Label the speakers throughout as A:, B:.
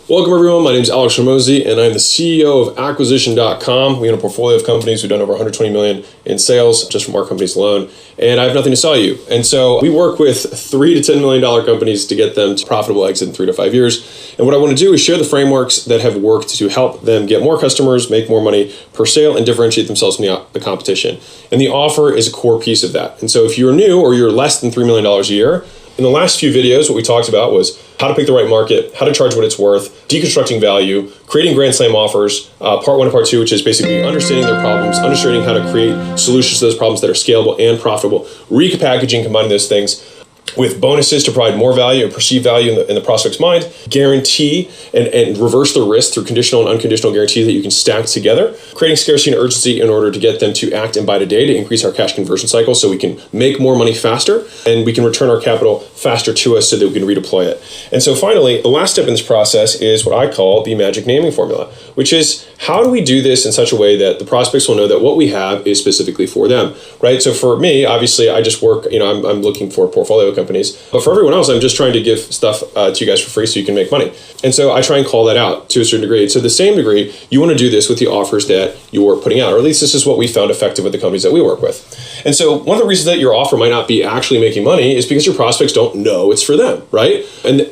A: Welcome everyone, my name is Alex Ramosi and I'm the CEO of Acquisition.com. We own a portfolio of companies. We've done over 120 million in sales just from our companies alone, and I have nothing to sell you. And so we work with $3 to $10 million companies to get them to profitable exit in 3 to 5 years. And what I want to do is share the frameworks that have worked to help them get more customers, make more money per sale, and differentiate themselves from the competition. And the offer is a core piece of that. And so if you're new or you're less than $3 million a year, in the last few videos, what we talked about was how to pick the right market, how to charge what it's worth, deconstructing value, creating grand slam offers, part 1 and part 2, which is basically understanding their problems, understanding how to create solutions to those problems that are scalable and profitable, repackaging, combining those things with bonuses to provide more value and perceived value in the prospect's mind, guarantee and reverse the risk through conditional and unconditional guarantees that you can stack together, creating scarcity and urgency in order to get them to act and buy today to increase our cash conversion cycle so we can make more money faster and we can return our capital faster to us so that we can redeploy it. And so finally, the last step in this process is what I call the magic naming formula, which is how do we do this in such a way that the prospects will know that what we have is specifically for them, right? So for me, obviously, I just work, I'm looking for portfolio companies, but for everyone else, I'm just trying to give stuff to you guys for free so you can make money. And so I try and call that out to a certain degree. So to the same degree, you want to do this with the offers that you're putting out, or at least this is what we found effective with the companies that we work with. And so one of the reasons that your offer might not be actually making money is because your prospects don't know it's for them, right?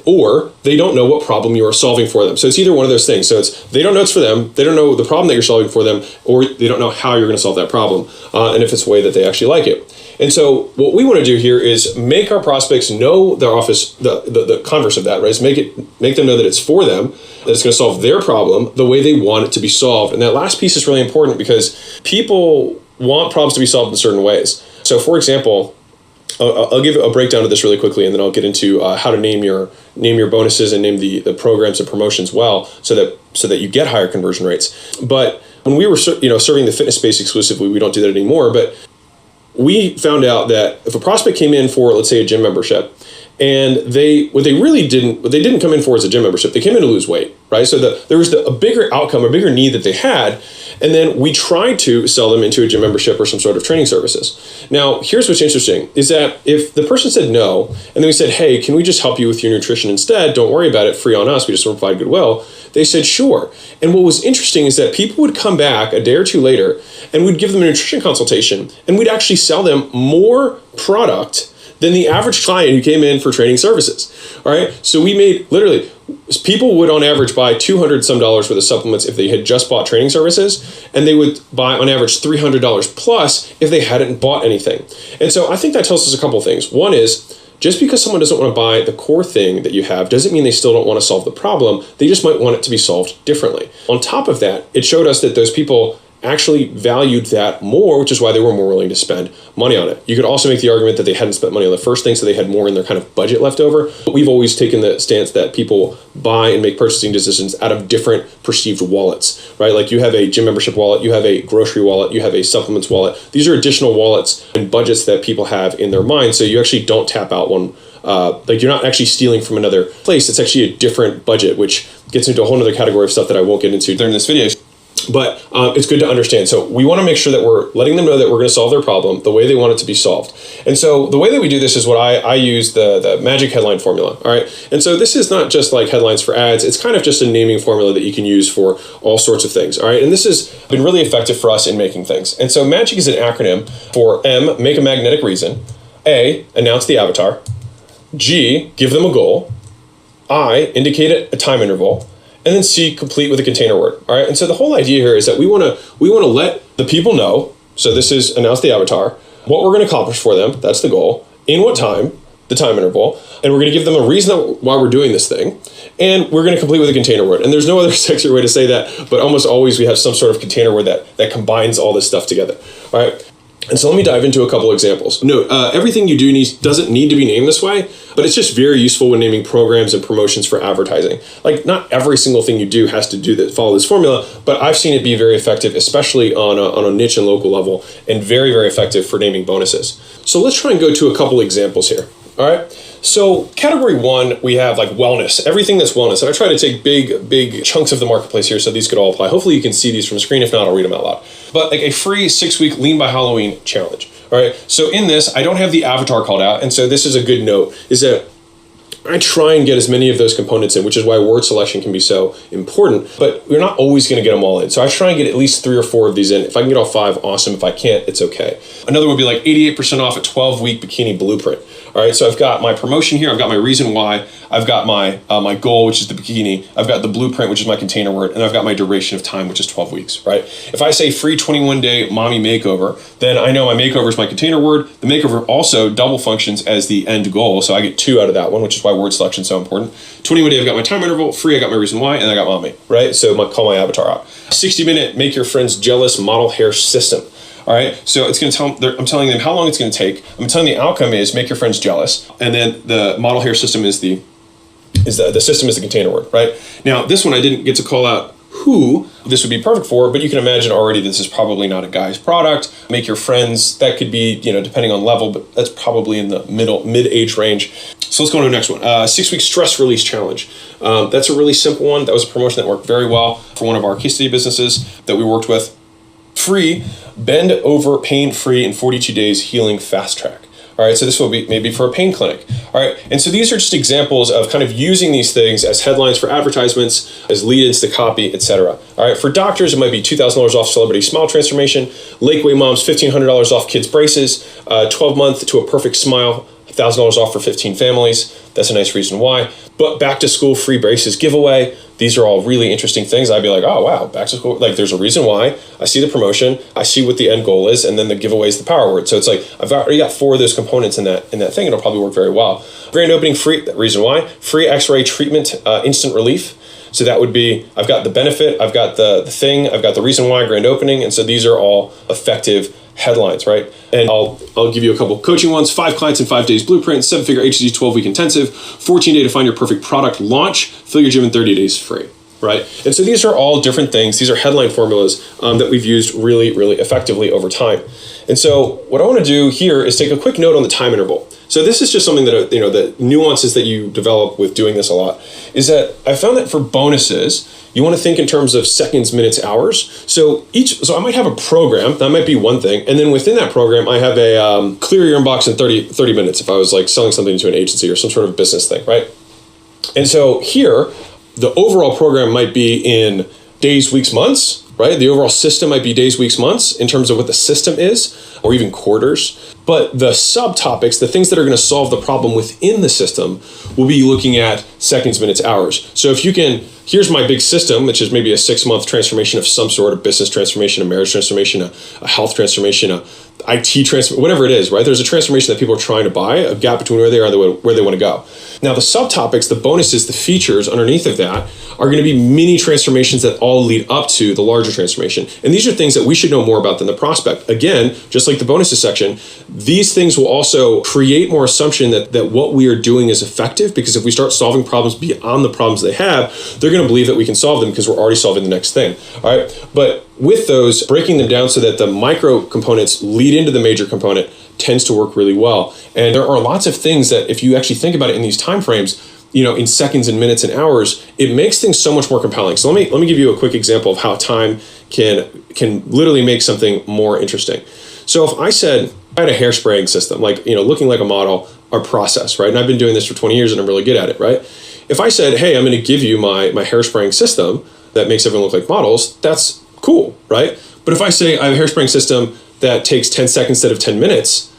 A: Or they don't know what problem you are solving for them. So it's either one of those things. So it's they don't know it's for them, they don't know the problem that you're solving for them, or they don't know how you're going to solve that problem, and if it's a way that they actually like it. And so what we want to do here is make our prospects know their office, the converse of that, right? Is make them know that it's for them, that it's going to solve their problem the way they want it to be solved. And that last piece is really important because people want problems to be solved in certain ways. So for example, I'll give a breakdown of this really quickly, and then I'll get into how to name your bonuses and name the programs and promotions well, so that you get higher conversion rates. But when we were serving the fitness space exclusively, we don't do that anymore. But we found out that if a prospect came in for, let's say, a gym membership, and they didn't come in for as a gym membership, they came in to lose weight, right? So there was a bigger outcome, a bigger need that they had, and then we tried to sell them into a gym membership or some sort of training services. Now, here's what's interesting, is that if the person said no, and then we said, hey, can we just help you with your nutrition instead? Don't worry about it, free on us, we just want to provide goodwill. They said, sure. And what was interesting is that people would come back a day or two later, and we'd give them a nutrition consultation, and we'd actually sell them more product than the average client who came in for training services. All right. So we made people would on average buy $200 some worth of supplements if they had just bought training services, and they would buy on average $300 plus if they hadn't bought anything. And so I think that tells us a couple of things. One is, just because someone doesn't want to buy the core thing that you have doesn't mean they still don't want to solve the problem. They just might want it to be solved differently. On top of that, it showed us that those people actually valued that more, which is why they were more willing to spend money on it. You could also make the argument that they hadn't spent money on the first thing, so they had more in their kind of budget left over. But we've always taken the stance that people buy and make purchasing decisions out of different perceived wallets, right? Like you have a gym membership wallet, you have a grocery wallet, you have a supplements wallet. These are additional wallets and budgets that people have in their mind, so you actually don't tap out one. You're not actually stealing from another place. It's actually a different budget, which gets into a whole other category of stuff that I won't get into during this video. But it's good to understand. So we want to make sure that we're letting them know that we're going to solve their problem the way they want it to be solved. And so the way that we do this is what I use the magic headline formula. All right. And so this is not just like headlines for ads. It's kind of just a naming formula that you can use for all sorts of things. All right. And this has been really effective for us in making things. And so magic is an acronym for M, make a magnetic reason. A, announce the avatar. G, give them a goal. I, indicate a time interval. And then C, complete with a container word. All right. And so the whole idea here is that we want to let the people know. So this is announce the avatar, what we're going to accomplish for them. That's the goal. In what time, the time interval. And we're going to give them a reason why we're doing this thing. And we're going to complete with a container word. And there's no other sexier way to say that, but almost always we have some sort of container word that combines all this stuff together. All right. And so let me dive into a couple examples. Note, everything you do doesn't need to be named this way, but it's just very useful when naming programs and promotions for advertising. Like, not every single thing you do has to follow this formula, but I've seen it be very effective, especially on a niche and local level, and very, very effective for naming bonuses. So let's try and go to a couple examples here. All right. So category one, we have like wellness, everything that's wellness. And I try to take big chunks of the marketplace here so these could all apply. Hopefully you can see these from the screen. If not, I'll read them out loud. But like a free 6-week Lean by Halloween challenge. All right. So in this, I don't have the avatar called out. And so this is a good note, is that I try and get as many of those components in, which is why word selection can be so important, but we're not always going to get them all in. So I try and get at least 3 or 4 of these in. If I can get all 5, awesome. If I can't, it's okay. Another would be like 88% off a 12-week bikini blueprint. All right, so I've got my promotion here. I've got my reason why. I've got my my goal, which is the bikini. I've got the blueprint, which is my container word, and I've got my duration of time, which is 12 weeks, right? If I say free 21-day mommy makeover, then I know my makeover is my container word. The makeover also double functions as the end goal, so I get 2 out of that one, which is why word selection is so important. 21-day, I've got my time interval. Free, I got my reason why, and I got mommy, right? So call my avatar out. 60-minute make your friends jealous model hair system. All right, so it's going to tell. I'm telling them how long it's going to take. I'm telling the outcome is make your friends jealous, and then the model hair system is the system is the container word, right? Now this one I didn't get to call out who this would be perfect for, but you can imagine already this is probably not a guy's product. Make your friends, that could be, depending on level, but that's probably in the mid-age range. So let's go on to the next one. 6-week stress release challenge. That's a really simple one. That was a promotion that worked very well for one of our case study businesses that we worked with. Free, bend over pain-free in 42 days healing fast track. All right, so this will be maybe for a pain clinic. All right, and so these are just examples of kind of using these things as headlines for advertisements, as lead-ins to copy, etc. All right, for doctors, it might be $2,000 off celebrity smile transformation, Lakeway moms, $1,500 off kids' braces, 12-month to a perfect smile, $1,000 off for 15 families. That's a nice reason why. But back to school free braces giveaway. These are all really interesting things. I'd be like, oh, wow, back to school. Like, there's a reason why. I see the promotion. I see what the end goal is. And then the giveaway is the power word. So it's like, I've already got 4 of those components in that thing. It'll probably work very well. Grand opening free, reason why. Free x-ray treatment, instant relief. So that would be, I've got the benefit, I've got the thing, I've got the reason why, grand opening. And so these are all effective headlines, right? And I'll give you a couple coaching ones. 5 clients in 5 days blueprint, 7-figure HG 12-week intensive, 14-day to find your perfect product launch, fill your gym in 30 days free, right? And so these are all different things. These are headline formulas that we've used really, really effectively over time. And so what I want to do here is take a quick note on the time interval. So this is just something that, the nuances that you develop with doing this a lot is that I found that for bonuses, you want to think in terms of seconds, minutes, hours. So I might have a program, that might be one thing. And then within that program, I have a clear your inbox in 30 minutes if I was like selling something to an agency or some sort of business thing, right? And so here, the overall program might be in days, weeks, months, right? The overall system might be days, weeks, months in terms of what the system is, or even quarters. But the subtopics, the things that are going to solve the problem within the system, will be looking at seconds, minutes, hours. So if you can, here's my big system, which is maybe a 6-month transformation of some sort, a business transformation, a marriage transformation, a health transformation, a IT transformation, whatever it is, right? There's a transformation that people are trying to buy, a gap between where they are and where they want to go. Now, the subtopics, the bonuses, the features underneath of that are going to be mini transformations that all lead up to the larger transformation. And these are things that we should know more about than the prospect. Again, just like the bonuses section, these things will also create more assumption that what we are doing is effective, because if we start solving problems beyond the problems they have, they're going to believe that we can solve them because we're already solving the next thing. All right. But with those, breaking them down so that the micro components lead into the major component tends to work really well. And there are lots of things that if you actually think about it in these time frames, in seconds and minutes and hours, it makes things so much more compelling. So let me give you a quick example of how time can literally make something more interesting. So if I said I had a hairspraying system, like, looking like a model, or process, right? And I've been doing this for 20 years and I'm really good at it, right? If I said, hey, I'm going to give you my hairspraying system that makes everyone look like models, that's cool, right? But if I say I have a hairspraying system that takes 10 seconds instead of 10 minutes,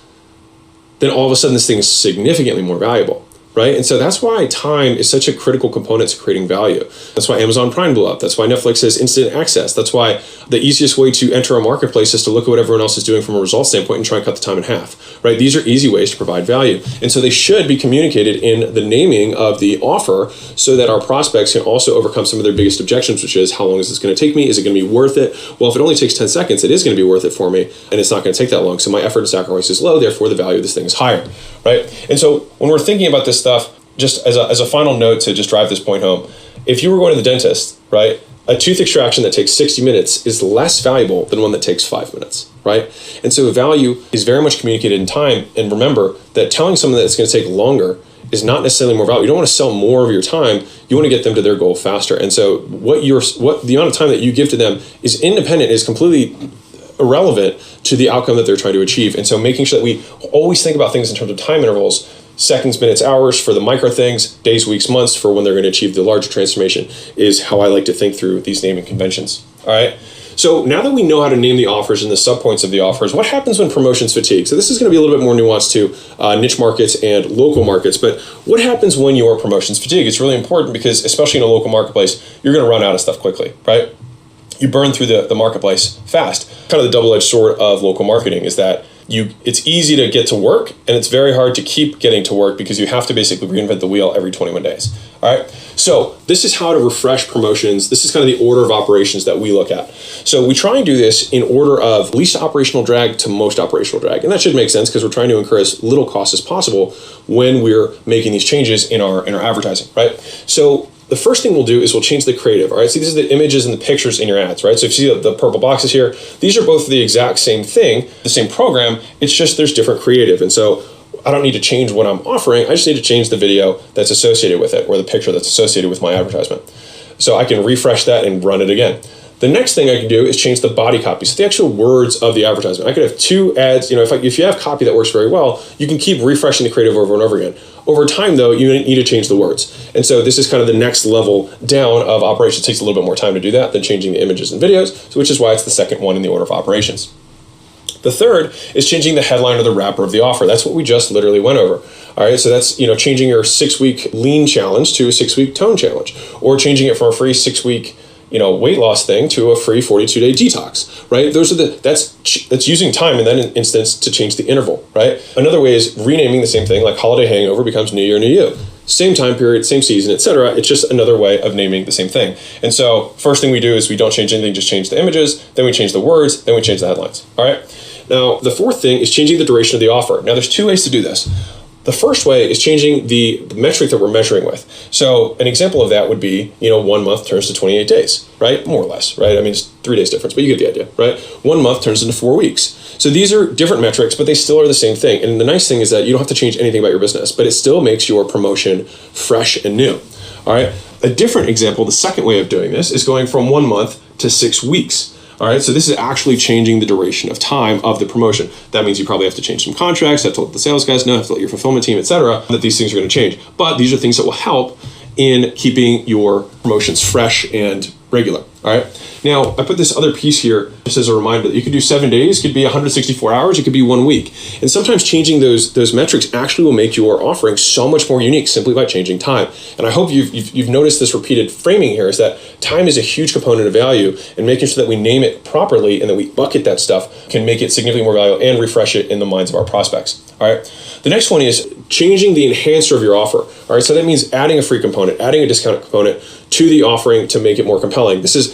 A: then all of a sudden this thing is significantly more valuable, right? And so that's why time is such a critical component to creating value. That's why Amazon Prime blew up. That's why Netflix has instant access. That's why the easiest way to enter a marketplace is to look at what everyone else is doing from a result standpoint and try and cut the time in half, right? These are easy ways to provide value. And so they should be communicated in the naming of the offer so that our prospects can also overcome some of their biggest objections, which is, how long is this going to take me? Is it going to be worth it? Well, if it only takes 10 seconds, it is going to be worth it for me, and it's not going to take that long. So my effort and sacrifice is low, therefore the value of this thing is higher, right? And so when we're thinking about this stuff, just as a final note to just drive this point home, if you were going to the dentist, right, a tooth extraction that takes 60 minutes is less valuable than one that takes 5 minutes, right? And so value is very much communicated in time. And remember that telling someone that it's going to take longer is not necessarily more valuable. You don't want to sell more of your time. You want to get them to their goal faster. And so what the amount of time that you give to them is independent, is completely irrelevant to the outcome that they're trying to achieve. And so making sure that we always think about things in terms of time intervals seconds, minutes, hours for the micro things, days, weeks, months for when they're going to achieve the larger transformation is how I like to think through these naming conventions. All right. So now that we know how to name the offers and the subpoints of the offers, what happens when promotions fatigue? So this is going to be a little bit more nuanced to niche markets and local markets, but what happens when your promotions fatigue? It's really important because especially in a local marketplace, you're going to run out of stuff quickly, right? You burn through the marketplace fast. Kind of the double-edged sword of local marketing is that it's easy to get to work and it's very hard to keep getting to work because you have to basically reinvent the wheel every 21 days. All right. So this is how to refresh promotions. This is kind of the order of operations that we look at. So we try and do this in order of least operational drag to most operational drag. And that should make sense because we're trying to incur as little cost as possible when we're making these changes in our advertising, right? So the first thing we'll do is we'll change the creative. All right, so these are the images and the pictures in your ads, right? So if you see the purple boxes here, these are both the exact same thing, the same program. It's just there's different creative. And so I don't need to change what I'm offering. I just need to change the video that's associated with it or the picture that's associated with my advertisement. So I can refresh that and run it again. The next thing I can do is change the body copy, so the actual words of the advertisement. I could have two ads. If you have copy that works very well, you can keep refreshing the creative over and over again. Over time, though, you need to change the words. And so this is kind of the next level down of operations. It takes a little bit more time to do that than changing the images and videos, which is why it's the second one in the order of operations. The third is changing the headline or the wrapper of the offer. That's what we just literally went over. All right, so that's changing your 6-week lean challenge to a 6-week tone challenge, or changing it from a free 6-week weight loss thing to a free 42-day detox, right? That's using time in that instance to change the interval, right? Another way is renaming the same thing, like holiday hangover becomes New Year, New You. Same time period, same season, etc. It's just another way of naming the same thing. And so first thing we do is we don't change anything, just change the images, then we change the words, then we change the headlines, all right? Now, the fourth thing is changing the duration of the offer. Now, there's two ways to do this. The first way is changing the metric that we're measuring with. So an example of that would be, 1 month turns to 28 days, right? More or less, right? I mean, it's 3 days difference, but you get the idea, right? 1 month turns into 4 weeks. So these are different metrics, but they still are the same thing. And the nice thing is that you don't have to change anything about your business, but it still makes your promotion fresh and new, all right? A different example, the second way of doing this is going from 1 month to 6 weeks. All right, so this is actually changing the duration of time of the promotion. That means you probably have to change some contracts, have to let the sales guys know, have to let your fulfillment team, et cetera, that these things are going to change. But these are things that will help in keeping your promotions fresh and regular. All right. Now, I put this other piece here just as a reminder that you could do 7 days, could be 164 hours, it could be 1 week. And sometimes changing those metrics actually will make your offering so much more unique simply by changing time. And I hope you've noticed this repeated framing here is that time is a huge component of value, and making sure that we name it properly and that we bucket that stuff can make it significantly more valuable and refresh it in the minds of our prospects. All right. The next one is changing the enhancer of your offer. All right. So that means adding a free component, adding a discount component to the offering to make it more compelling. This is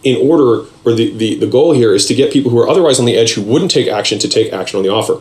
A: in order, or the goal here is to get people who are otherwise on the edge who wouldn't take action to take action on the offer.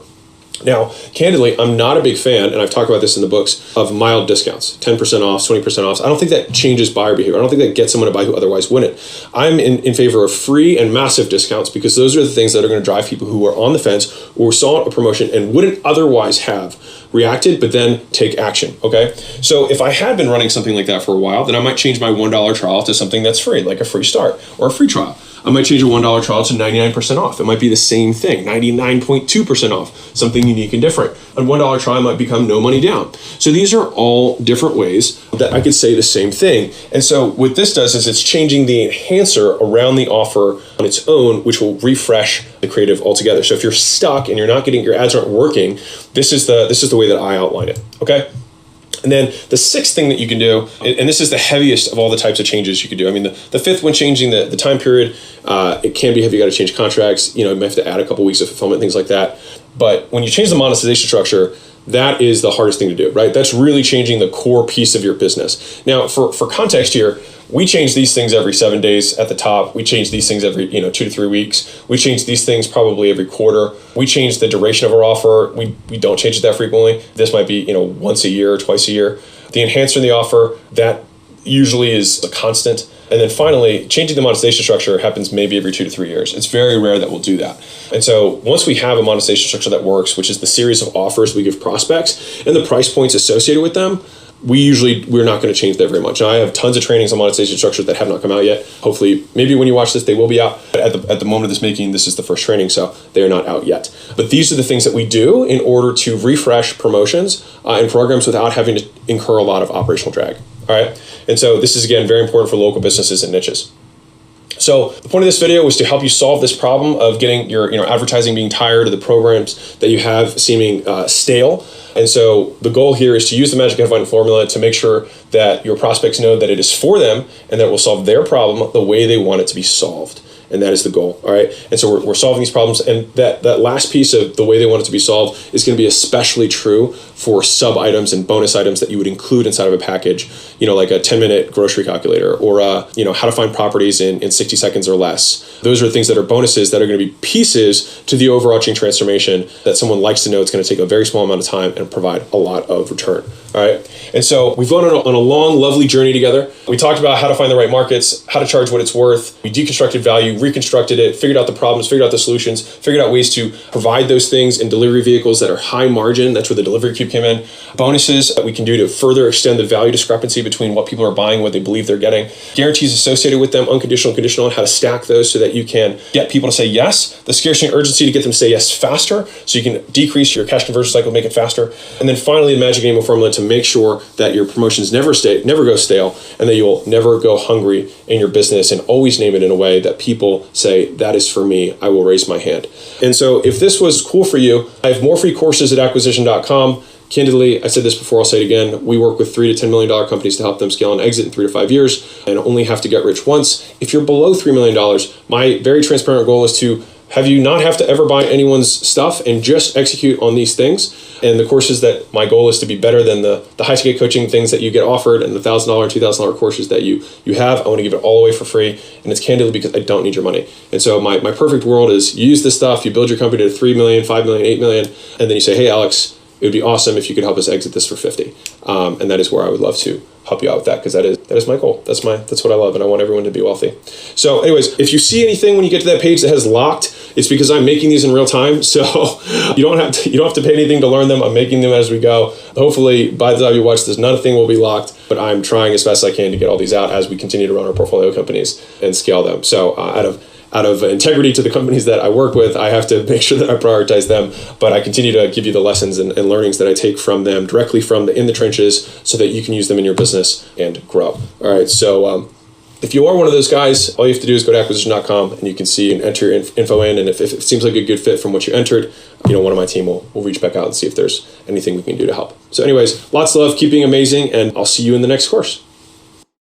A: Now, candidly, I'm not a big fan, and I've talked about this in the books, of mild discounts, 10% off, 20% off. I don't think that changes buyer behavior. I don't think that gets someone to buy who otherwise wouldn't. I'm in favor of free and massive discounts because those are the things that are going to drive people who are on the fence or saw a promotion and wouldn't otherwise have reacted, but then take action, okay? So if I had been running something like that for a while, then I might change my $1 trial to something that's free, like a free start or a free trial. I might change a $1 trial to 99% off. It might be the same thing, 99.2% off, something unique and different. A $1 trial might become no money down. So these are all different ways that I could say the same thing. And so what this does is it's changing the enhancer around the offer on its own, which will refresh the creative altogether. So if you're stuck and you're not getting, your ads aren't working, this is the way that I outline it, okay? And then the sixth thing that you can do, and this is the heaviest of all the types of changes you could do. I mean, the fifth one, changing the time period, it can be heavy. You got to change contracts. You might have to add a couple weeks of fulfillment, things like that. But when you change the monetization structure, that is the hardest thing to do, right? That's really changing the core piece of your business. Now, for context here, we change these things every 7 days at the top. We change these things every 2 to 3 weeks. We change these things probably every quarter. We change the duration of our offer. We don't change it that frequently. This might be once a year or twice a year. The enhancer in the offer, that usually is a constant. And then finally, changing the monetization structure happens maybe every 2 to 3 years. It's very rare that we'll do that. And so once we have a monetization structure that works, which is the series of offers we give prospects and the price points associated with them, we're not going to change that very much. Now, I have tons of trainings on monetization structures that have not come out yet. Hopefully, maybe when you watch this, they will be out. But at the moment of this making, this is the first training, so they are not out yet. But these are the things that we do in order to refresh promotions and programs without having to incur a lot of operational drag. All right. And so this is, again, very important for local businesses and niches. So the point of this video was to help you solve this problem of getting your advertising being tired of the programs that you have seeming stale. And so the goal here is to use the magic headline formula to make sure that your prospects know that it is for them and that it will solve their problem the way they want it to be solved. And that is the goal. All right. And so we're solving these problems. And that last piece of the way they want it to be solved is going to be especially true for sub items and bonus items that you would include inside of a package, like a 10-minute grocery calculator or, how to find properties in 60 seconds or less. Those are things that are bonuses that are going to be pieces to the overarching transformation that someone likes to know it's going to take a very small amount of time and provide a lot of return. All right. And so we've gone on a long, lovely journey together. We talked about how to find the right markets, how to charge what it's worth. We deconstructed value, reconstructed it, figured out the problems, figured out the solutions, figured out ways to provide those things in delivery vehicles that are high margin. That's where the delivery cube came in. Bonuses that we can do to further extend the value discrepancy between what people are buying and what they believe they're getting. Guarantees associated with them, unconditional and conditional, and how to stack those so that you can get people to say yes. The scarcity and urgency to get them to say yes faster so you can decrease your cash conversion cycle, make it faster. And then finally, the magic name formula to make sure that your promotions never go stale and that you'll never go hungry in your business, and always name it in a way that people say, that is for me, I will raise my hand. And so if this was cool for you, I have more free courses at acquisition.com. Candidly, I said this before, I'll say it again. We work with $3 to $10 million companies to help them scale and exit in 3 to 5 years and only have to get rich once. If you're below $3 million, my very transparent goal is to have you not have to ever buy anyone's stuff and just execute on these things. And the courses that my goal is to be better than the high ticket coaching things that you get offered and the $1,000, $2,000 courses that you have. I want to give it all away for free. And it's candidly because I don't need your money. And so my perfect world is you use this stuff, you build your company to 3 million, 5 million, 8 million, and then you say, hey, Alex, it would be awesome if you could help us exit this for 50. And that is where I would love to help you out with that, because that is my goal. That's what I love, and I want everyone to be wealthy. So anyways, if you see anything when you get to that page that has locked, it's because I'm making these in real time. So you don't have to pay anything to learn them. I'm making them as we go. Hopefully by the time you watch this, nothing will be locked, but I'm trying as fast as I can to get all these out as we continue to run our portfolio companies and scale them. So out of integrity to the companies that I work with, I have to make sure that I prioritize them, but I continue to give you the lessons and learnings that I take from them directly from in the trenches so that you can use them in your business and grow. All right, so if you are one of those guys, all you have to do is go to acquisition.com and you can see and enter your info in, and if it seems like a good fit from what you entered, one of my team will reach back out and see if there's anything we can do to help. So anyways, lots of love, keep being amazing, and I'll see you in the next course.